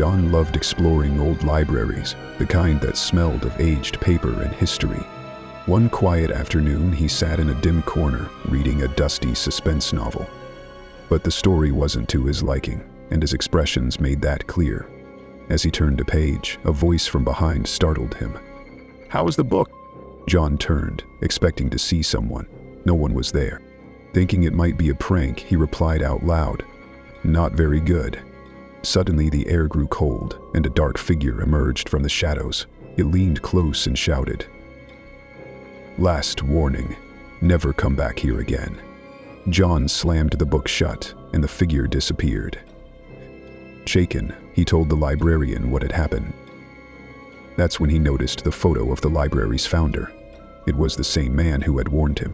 John loved exploring old libraries, the kind that smelled of aged paper and history. One quiet afternoon, he sat in a dim corner, reading a dusty suspense novel. But the story wasn't to his liking, and his expressions made that clear. As he turned a page, a voice from behind startled him. "How is the book?" John turned, expecting to see someone. No one was there. Thinking it might be a prank, he replied out loud, "Not very good." Suddenly the air grew cold, and a dark figure emerged from the shadows. It leaned close and shouted, "Last warning, never come back here again." John slammed the book shut, and the figure disappeared. Shaken, he told the librarian what had happened. That's when he noticed the photo of the library's founder. It was the same man who had warned him.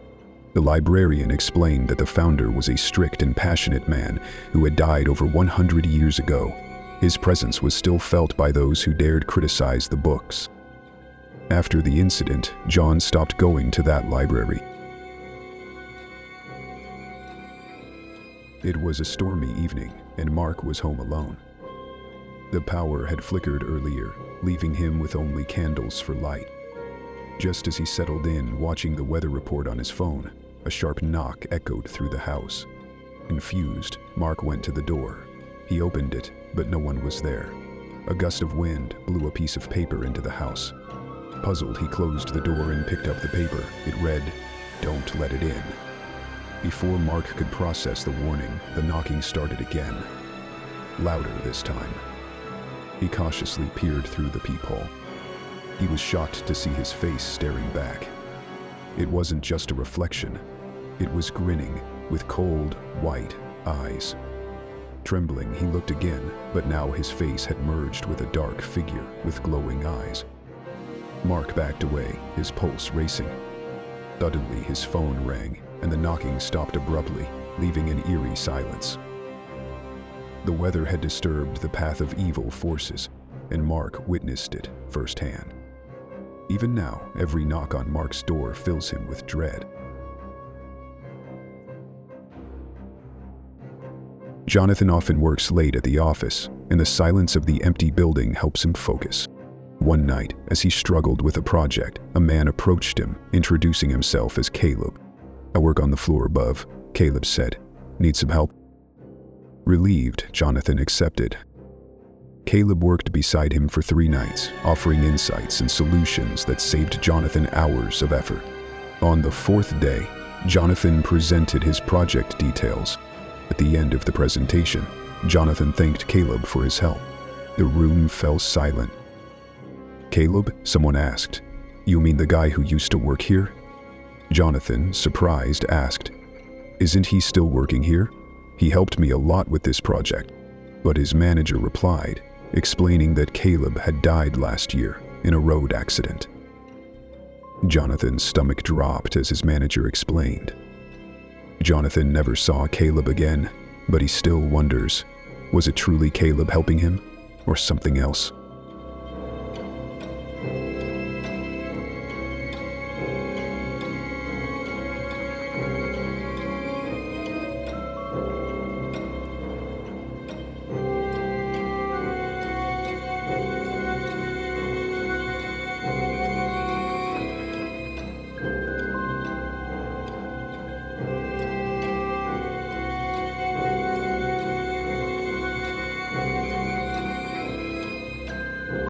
The librarian explained that the founder was a strict and passionate man who had died over 100 years ago. His presence was still felt by those who dared criticize the books. After the incident, John stopped going to that library. It was a stormy evening, and Mark was home alone. The power had flickered earlier, leaving him with only candles for light. Just as he settled in, watching the weather report on his phone, a sharp knock echoed through the house. Confused, Mark went to the door. He opened it, but no one was there. A gust of wind blew a piece of paper into the house. Puzzled, he closed the door and picked up the paper. It read, "Don't let it in." Before Mark could process the warning, the knocking started again. Louder this time. He cautiously peered through the peephole. He was shocked to see his face staring back. It wasn't just a reflection. It was grinning, with cold, white eyes. Trembling, he looked again, but now his face had merged with a dark figure with glowing eyes. Mark backed away, his pulse racing. Suddenly, his phone rang, and the knocking stopped abruptly, leaving an eerie silence. The weather had disturbed the path of evil forces, and Mark witnessed it firsthand. Even now, every knock on Mark's door fills him with dread. Jonathan often works late at the office, and the silence of the empty building helps him focus. One night, as he struggled with a project, a man approached him, introducing himself as Caleb. "I work on the floor above," Caleb said. "Need some help?" Relieved, Jonathan accepted. Caleb worked beside him for 3 nights, offering insights and solutions that saved Jonathan hours of effort. On the 4th day, Jonathan presented his project details. At the end of the presentation, Jonathan thanked Caleb for his help. The room fell silent. "Caleb?" someone asked. "You mean the guy who used to work here?" Jonathan, surprised, asked, "Isn't he still working here? He helped me a lot with this project." But his manager replied, explaining that Caleb had died last year in a road accident. Jonathan's stomach dropped as his manager explained. Jonathan never saw Caleb again, but he still wonders, was it truly Caleb helping him, or something else?